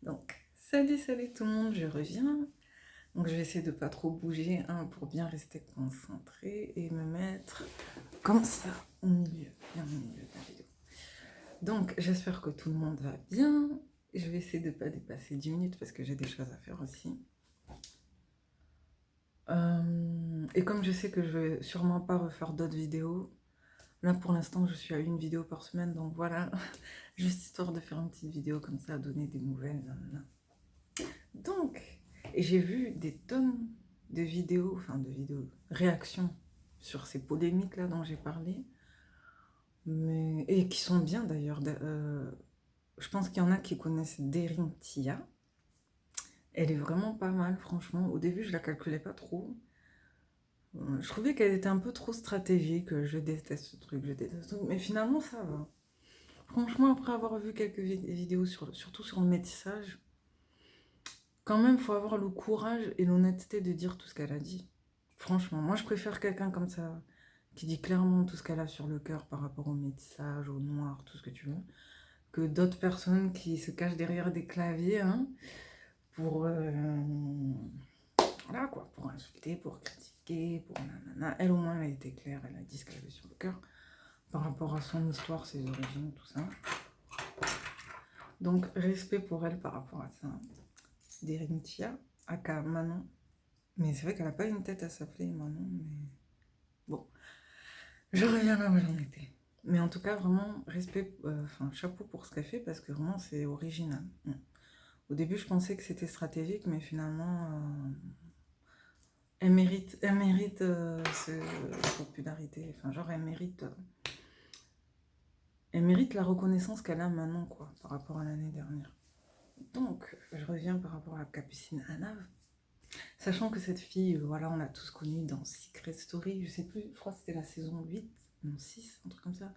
Donc, salut tout le monde, je reviens. Donc, je vais essayer de pas trop bouger pour bien rester concentré et me mettre comme ça au milieu, bien au milieu de la vidéo. Donc, j'espère que tout le monde va bien. Je vais essayer de pas dépasser 10 minutes parce que j'ai des choses à faire aussi. Et comme je sais que je vais sûrement pas refaire d'autres vidéos, là pour l'instant je suis à une vidéo par semaine, donc voilà, juste histoire de faire une petite vidéo comme ça, donner des nouvelles. Donc, et j'ai vu des tonnes de vidéos, réactions sur ces polémiques là dont j'ai parlé, et qui sont bien d'ailleurs. Je pense qu'il y en a qui connaissent Derin Tia. Elle est vraiment pas mal, franchement. Au début, je la calculais pas trop. Je trouvais qu'elle était un peu trop stratégique. Je déteste ce truc, je déteste ce truc. Mais finalement, ça va. Franchement, après avoir vu quelques vidéos, surtout sur le métissage, quand même, faut avoir le courage et l'honnêteté de dire tout ce qu'elle a dit. Franchement, moi, je préfère quelqu'un comme ça, qui dit clairement tout ce qu'elle a sur le cœur par rapport au métissage, au noir, tout ce que tu veux, que d'autres personnes qui se cachent derrière des claviers, pour, voilà quoi, pour insulter, pour critiquer, pour nanana. Elle, au moins, elle a été claire, elle a dit ce qu'elle avait sur le cœur par rapport à son histoire, ses origines, tout ça. Donc, respect pour elle par rapport à ça. Derintia, aka Manon. Mais c'est vrai qu'elle n'a pas une tête à s'appeler Manon, mais bon. Je reviens là où j'en étais. Mais en tout cas, vraiment, respect, chapeau pour ce qu'elle fait parce que vraiment, c'est original. Au début, je pensais que c'était stratégique, mais finalement, elle mérite cette popularité. Enfin, genre, elle mérite la reconnaissance qu'elle a maintenant, quoi, par rapport à l'année dernière. Donc, je reviens par rapport à Capucine Anav. Sachant que cette fille, voilà, on l'a tous connue dans Secret Story, je sais plus, je crois que c'était la saison 8, non 6, un truc comme ça.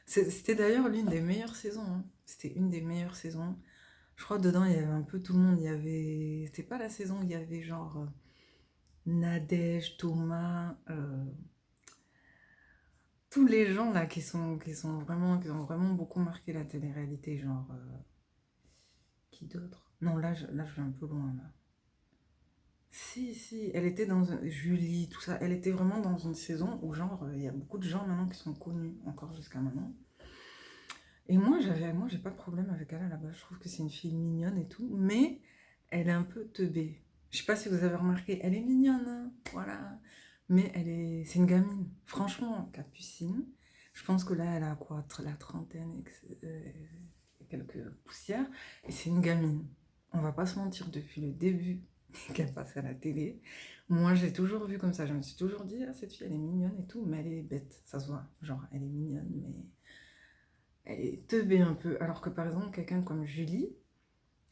C'était d'ailleurs l'une des meilleures saisons. C'était une des meilleures saisons. Je crois dedans il y avait un peu tout le monde. C'était pas la saison où il y avait genre Nadège, Thomas, tous les gens là qui ont vraiment beaucoup marqué la télé-réalité. Genre, qui d'autre? Non, là, je vais un peu loin là. Si, elle était Julie, tout ça. Elle était vraiment dans une saison où, genre, il y a beaucoup de gens maintenant qui sont connus, encore jusqu'à maintenant. Et moi, j'ai pas de problème avec elle à la base. Je trouve que c'est une fille mignonne et tout, mais elle est un peu teubée. Je sais pas si vous avez remarqué, elle est mignonne, voilà. Mais c'est une gamine. Franchement, Capucine, je pense que là, elle a quoi, la trentaine et quelques poussières, et c'est une gamine. On va pas se mentir, depuis le début qu'elle passe à la télé, moi, j'ai toujours vu comme ça. Je me suis toujours dit, ah, cette fille, elle est mignonne et tout, mais elle est bête, ça se voit. Genre, elle est mignonne, mais elle est teubée un peu. Alors que par exemple, quelqu'un comme Julie,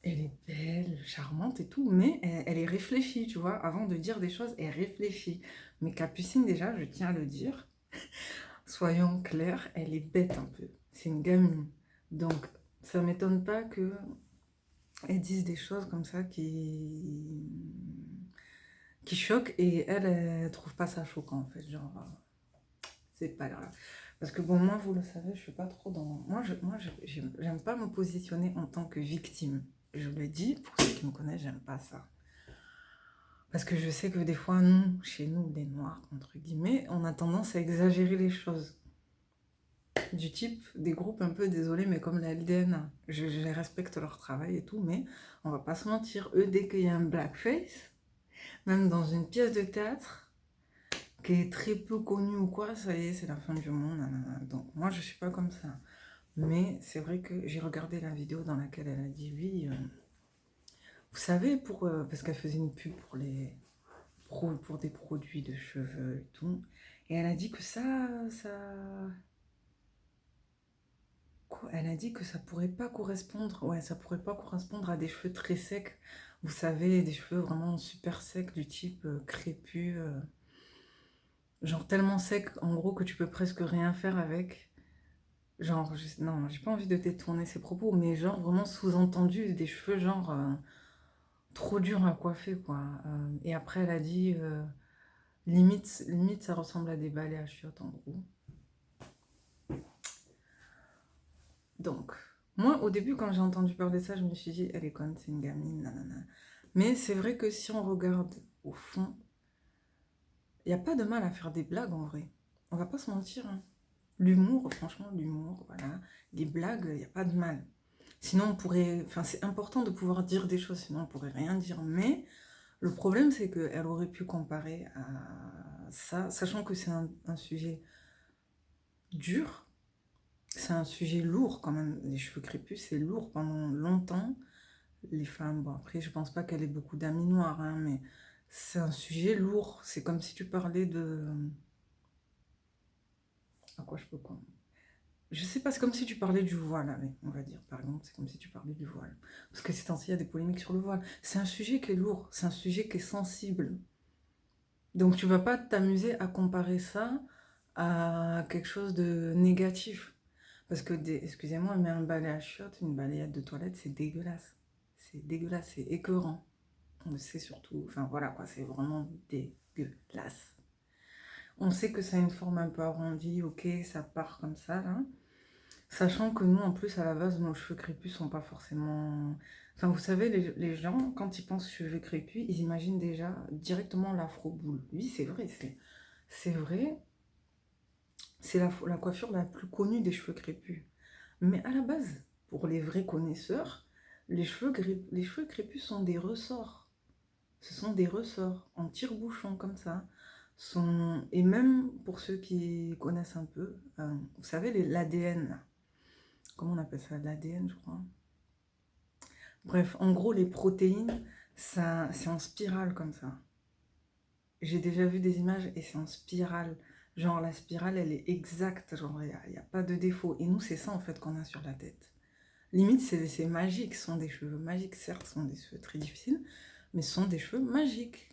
elle est belle, charmante et tout, mais elle est réfléchie, tu vois. Avant de dire des choses, elle réfléchit. Mais Capucine, déjà, je tiens à le dire, soyons clairs, elle est bête un peu. C'est une gamine. Donc, ça m'étonne pas que elle dise des choses comme ça qui choquent et elle trouve pas ça choquant en fait. Genre, c'est pas grave. Parce que bon, moi, vous le savez, je suis pas trop dans. J'aime pas me positionner en tant que victime. Je le dis, pour ceux qui me connaissent, j'aime pas ça. Parce que je sais que des fois, nous, chez nous, les Noirs, entre guillemets, on a tendance à exagérer les choses. Du type, des groupes un peu désolés, mais comme la LDN, je les respecte leur travail et tout, mais on va pas se mentir, eux, dès qu'il y a un blackface, même dans une pièce de théâtre, qui est très peu connue ou quoi, ça y est, c'est la fin du monde. Nanana. Donc, moi, je suis pas comme ça. Mais c'est vrai que j'ai regardé la vidéo dans laquelle elle a dit oui. Vous savez, parce qu'elle faisait une pub pour des produits de cheveux et tout. Et elle a dit que elle a dit que ça pourrait pas correspondre. Ouais, ça pourrait pas correspondre à des cheveux très secs. Vous savez, des cheveux vraiment super secs, du type crépus. Genre tellement secs, en gros, que tu peux presque rien faire avec. Genre, non, j'ai pas envie de détourner ses propos, mais genre vraiment sous-entendu, des cheveux genre trop durs à coiffer, quoi. Et après, elle a dit, limite, ça ressemble à des balais à chiottes, en gros. Donc, Moi, au début, quand j'ai entendu parler de ça, je me suis dit, elle est conne, c'est une gamine, nanana. Mais c'est vrai que si on regarde au fond, il n'y a pas de mal à faire des blagues en vrai. On va pas se mentir, hein. L'humour, franchement, l'humour, voilà. Les blagues, il n'y a pas de mal. Sinon, on pourrait. Enfin, c'est important de pouvoir dire des choses, sinon on pourrait rien dire. Mais le problème, c'est qu'elle aurait pu comparer à ça, sachant que c'est un sujet dur, c'est un sujet lourd quand même. Les cheveux crépus, c'est lourd pendant longtemps. Les femmes, bon, après, je pense pas qu'elle ait beaucoup d'amis noirs, hein, mais c'est un sujet lourd. C'est comme si tu parlais de. À quoi je peux quoi? Je sais pas, c'est comme si tu parlais du voile, allez, on va dire, par exemple, c'est comme si tu parlais du voile. Parce que ces temps-ci, il y a des polémiques sur le voile. C'est un sujet qui est lourd, c'est un sujet qui est sensible. Donc tu vas pas t'amuser à comparer ça à quelque chose de négatif. Parce que, excusez-moi, mais un balai à chiottes, une balayette de toilette, c'est dégueulasse. C'est dégueulasse, c'est écœurant. On le sait surtout, enfin voilà quoi, c'est vraiment dégueulasse. On sait que ça a une forme un peu arrondie, ok, ça part comme ça, là. Sachant que nous, en plus, à la base, nos cheveux crépus sont pas forcément... Enfin, vous savez, les gens, quand ils pensent cheveux crépus, ils imaginent déjà directement l'afro-boule. Oui, c'est vrai, c'est vrai. C'est la coiffure la plus connue des cheveux crépus. Mais à la base, pour les vrais connaisseurs, les cheveux crépus sont des ressorts. Ce sont des ressorts en tire-bouchon comme ça. Et même pour ceux qui connaissent un peu, vous savez, l'ADN, comment on appelle ça? L'ADN, je crois. Bref, en gros, les protéines, ça, c'est en spirale comme ça. J'ai déjà vu des images et c'est en spirale. Genre, la spirale, elle est exacte. Genre, il n'y a pas de défaut. Et nous, c'est ça, en fait, qu'on a sur la tête. Limite, c'est magique. Ce sont des cheveux magiques. Certes, ce sont des cheveux très difficiles, mais ce sont des cheveux magiques.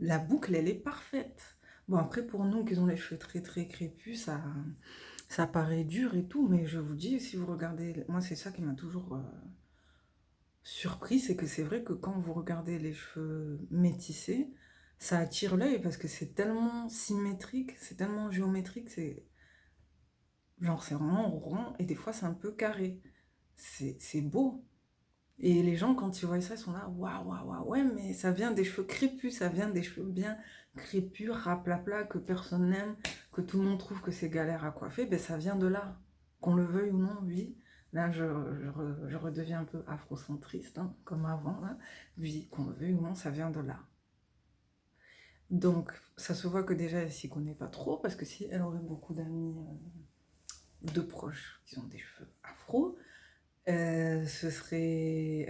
La boucle, elle est parfaite. Bon, après, pour nous qui ont les cheveux très, très crépus, ça paraît dur et tout. Mais je vous dis, si vous regardez... Moi, c'est ça qui m'a toujours... surpris, c'est que c'est vrai que quand vous regardez les cheveux métissés, ça attire l'œil parce que c'est tellement symétrique, c'est tellement géométrique, c'est genre c'est vraiment rond et des fois c'est un peu carré. C'est beau. Et les gens, quand ils voient ça, ils sont là, waouh, waouh, waouh, ouais, mais ça vient des cheveux crépus, ça vient des cheveux bien crépus, raplapla, que personne n'aime, que tout le monde trouve que c'est galère à coiffer, ben ça vient de là. Qu'on le veuille ou non, oui. Là, je redeviens un peu afrocentriste, hein, comme avant. Là. Oui, qu'on le veuille ou non, ça vient de là. Donc, ça se voit que déjà, elle s'y connaît pas trop, parce que si elle aurait beaucoup d'amis, de proches qui ont des cheveux afro, elle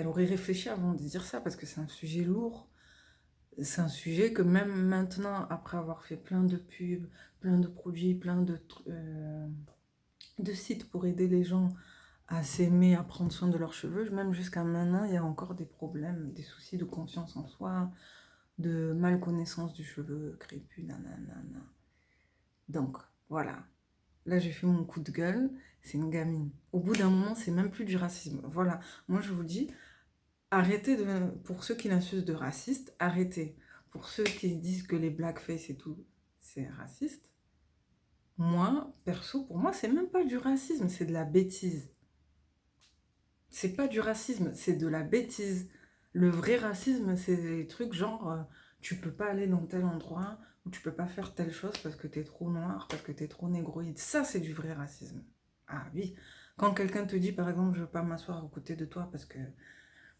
aurait réfléchi avant de dire ça, parce que c'est un sujet lourd. C'est un sujet que même maintenant, après avoir fait plein de pubs, plein de produits, de sites pour aider les gens à s'aimer, à prendre soin de leurs cheveux, même jusqu'à maintenant, il y a encore des problèmes, des soucis de confiance en soi, de malconnaissance du cheveu crépus, nanana. Donc, voilà. Là, j'ai fait mon coup de gueule, c'est une gamine. Au bout d'un moment, c'est même plus du racisme. Voilà. Moi, je vous dis, arrêtez de... Pour ceux qui l'insultent de raciste, arrêtez. Pour ceux qui disent que les blackface et tout, c'est raciste. Moi, perso, pour moi, c'est même pas du racisme, c'est de la bêtise. C'est pas du racisme, c'est de la bêtise. Le vrai racisme, c'est des trucs genre tu peux pas aller dans tel endroit ou tu peux pas faire telle chose parce que t'es trop noir, parce que t'es trop négroïde. Ça, c'est du vrai racisme. Ah oui. Quand quelqu'un te dit par exemple je veux pas m'asseoir à côté de toi parce que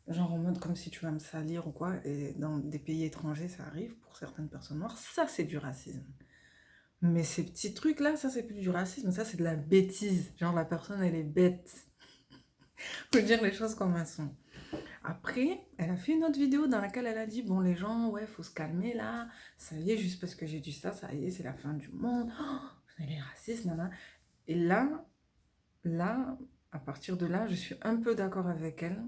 genre en mode comme si tu vas me salir ou quoi, et dans des pays étrangers ça arrive pour certaines personnes noires, ça c'est du racisme. Mais ces petits trucs là, ça c'est plus du racisme, ça c'est de la bêtise. Genre la personne elle est bête. Faut dire les choses comme elles sont. Après, elle a fait une autre vidéo dans laquelle elle a dit, bon les gens, ouais, faut se calmer là, ça y est, juste parce que j'ai dit ça y est, c'est la fin du monde, oh, elle est raciste, nana. Et là, à partir de là, je suis un peu d'accord avec elle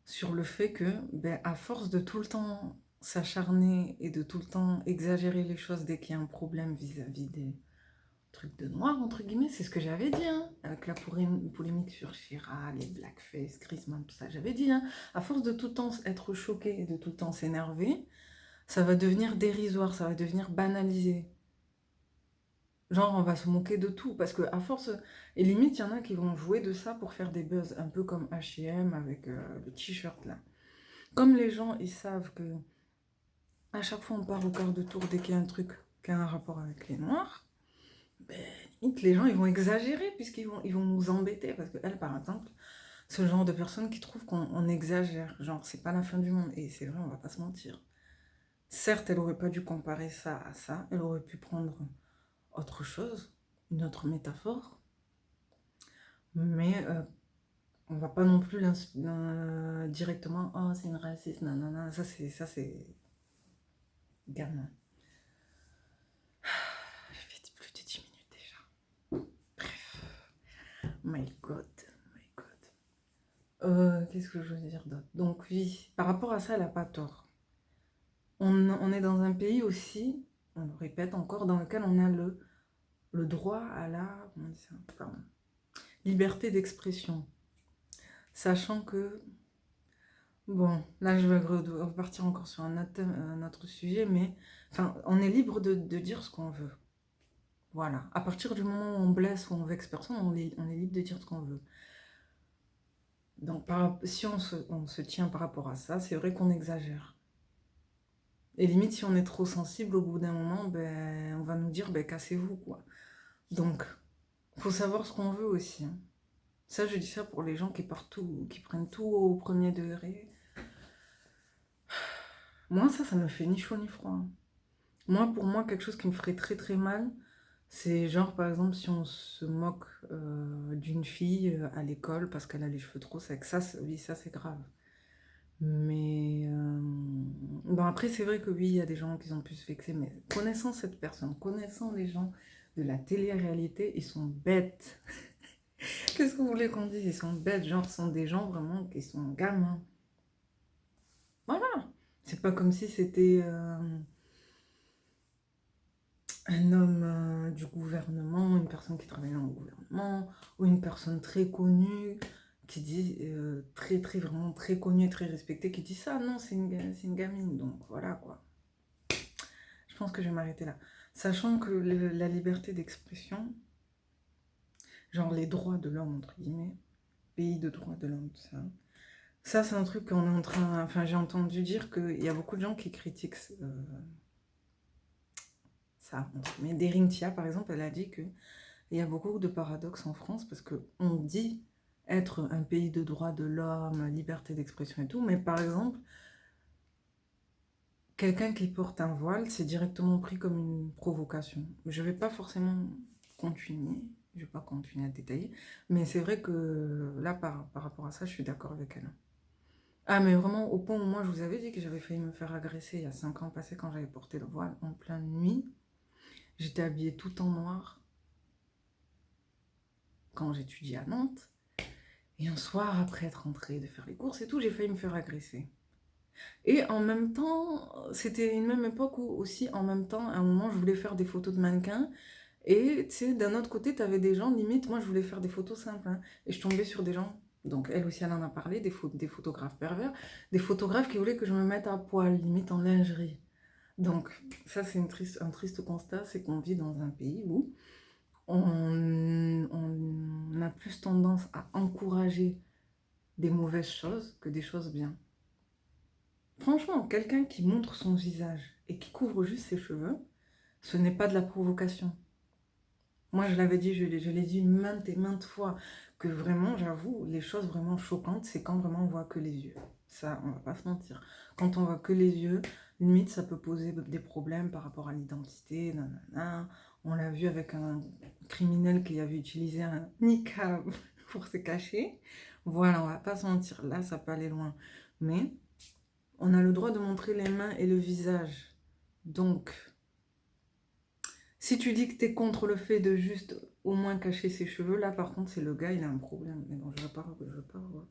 sur le fait que, ben, à force de tout le temps s'acharner et de tout le temps exagérer les choses dès qu'il y a un problème vis-à-vis des trucs de noir, entre guillemets, c'est ce que j'avais dit, hein, avec la polémique sur Chira, les blackface, Griezmann, tout ça, j'avais dit, hein, à force de tout le temps être choqué et de tout le temps s'énerver, ça va devenir dérisoire, ça va devenir banalisé. Genre, on va se moquer de tout, parce que à force... Et limite, il y en a qui vont jouer de ça pour faire des buzz, un peu comme H&M avec le t-shirt, là. Comme les gens, ils savent que à chaque fois, on part au quart de tour dès qu'il y a un truc qui a un rapport avec les Noirs, ben, limite, les gens, ils vont exagérer, ils vont nous embêter, parce que elle, par exemple, c'est le genre de personne qui trouve qu'on exagère, genre, c'est pas la fin du monde, et c'est vrai, on va pas se mentir. Certes, elle aurait pas dû comparer ça à ça, elle aurait pu prendre autre chose, une autre métaphore, mais on va pas non plus directement, oh, c'est une raciste, nanana, ça c'est gamin. J'ai fait plus de 10 minutes déjà. Bref, my god, my god. Qu'est-ce que je veux dire d'autre? Donc oui, par rapport à ça, elle a pas tort. On est dans un pays aussi, on le répète encore, dans lequel on a le droit à la, comment on dit ça? Pardon, liberté d'expression. Sachant que, bon, là je vais repartir encore sur un autre sujet, mais enfin, on est libre de dire ce qu'on veut. Voilà. À partir du moment où on blesse ou on vexe personne, on est libre de dire ce qu'on veut. Donc, si on se tient par rapport à ça, c'est vrai qu'on exagère. Et limite, si on est trop sensible, au bout d'un moment, ben, on va nous dire, ben, cassez-vous, quoi. Donc, faut savoir ce qu'on veut aussi, hein. Ça, je dis ça pour les gens qui prennent tout au premier degré. Moi, ça me fait ni chaud ni froid, hein. Moi, pour moi, quelque chose qui me ferait très très mal, c'est genre, par exemple, si on se moque d'une fille à l'école parce qu'elle a les cheveux trop secs. Ça, oui, ça, c'est grave. Mais bon, après, c'est vrai que oui, il y a des gens qui sont plus vexés, mais connaissant cette personne, connaissant les gens de la télé-réalité, ils sont bêtes. Qu'est-ce que vous voulez qu'on dise? Ils sont bêtes, genre, ce sont des gens vraiment qui sont gamins. Voilà. C'est pas comme si c'était un homme du gouvernement, une personne qui travaille dans le gouvernement, ou une personne très connue, qui dit, très, très, vraiment très connue et très respectée, qui dit ça. Non, c'est une gamine, donc voilà, quoi. Je pense que je vais m'arrêter là. Sachant que la liberté d'expression, genre les droits de l'homme, entre guillemets, pays de droits de l'homme, tout ça, ça c'est un truc qu'on est en train... Enfin, j'ai entendu dire qu'il y a beaucoup de gens qui critiquent ça. Mais Derinthia, par exemple, elle a dit que il y a beaucoup de paradoxes en France parce qu'on dit être un pays de droits de l'homme, liberté d'expression et tout, mais par exemple, quelqu'un qui porte un voile, c'est directement pris comme une provocation. Je ne vais pas forcément continuer, je ne vais pas continuer à détailler, mais c'est vrai que là, par rapport à ça, je suis d'accord avec elle. Ah, mais vraiment, au point où moi, je vous avais dit que j'avais failli me faire agresser il y a 5 ans passé quand j'avais porté le voile en pleine nuit. J'étais habillée tout en noir quand j'étudiais à Nantes. Et un soir, après être rentrée de faire les courses et tout, j'ai failli me faire agresser. Et en même temps, c'était une même époque où aussi, en même temps, à un moment, je voulais faire des photos de mannequins. Et tu sais, d'un autre côté, tu avais des gens, limite, moi, je voulais faire des photos simples, hein. Et je tombais sur des gens, donc elle aussi, elle en a parlé, des photographes pervers, des photographes qui voulaient que je me mette à poil, limite en lingerie. Donc, ça, c'est un triste constat, c'est qu'on vit dans un pays où on a plus tendance à encourager des mauvaises choses que des choses bien. Franchement, quelqu'un qui montre son visage et qui couvre juste ses cheveux, ce n'est pas de la provocation. Moi, je l'avais dit, je l'ai dit maintes et maintes fois, que vraiment, j'avoue, les choses vraiment choquantes, c'est quand vraiment on voit que les yeux. Ça, on va pas se mentir. Quand on voit que les yeux, limite, ça peut poser des problèmes par rapport à l'identité, nanana. On l'a vu avec un criminel qui avait utilisé un niqab pour se cacher. Voilà, on va pas se mentir. Là, ça peut aller loin. Mais on a le droit de montrer les mains et le visage. Donc, si tu dis que tu es contre le fait de juste au moins cacher ses cheveux, là par contre c'est le gars, il a un problème. Mais bon, je ne vais pas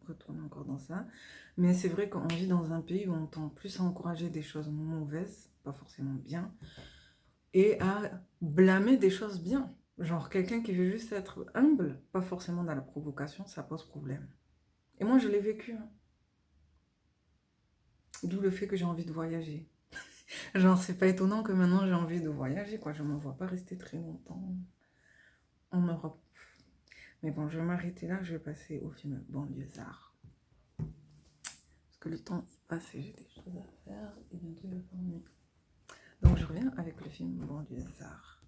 retourner encore dans ça. Mais c'est vrai qu'on vit dans un pays où on tend plus à encourager des choses mauvaises, pas forcément bien, et à blâmer des choses bien. Genre quelqu'un qui veut juste être humble, pas forcément dans la provocation, ça pose problème. Et moi je l'ai vécu, hein. D'où le fait que j'ai envie de voyager. Genre, c'est pas étonnant que maintenant j'ai envie de voyager, quoi. Je me vois pas rester très longtemps en Europe. Mais bon, je vais m'arrêter là, je vais passer au film Banlieusard. Parce que le temps il passe et j'ai des choses à faire et bientôt il va faire nuit. Donc je reviens avec le film Banlieusard.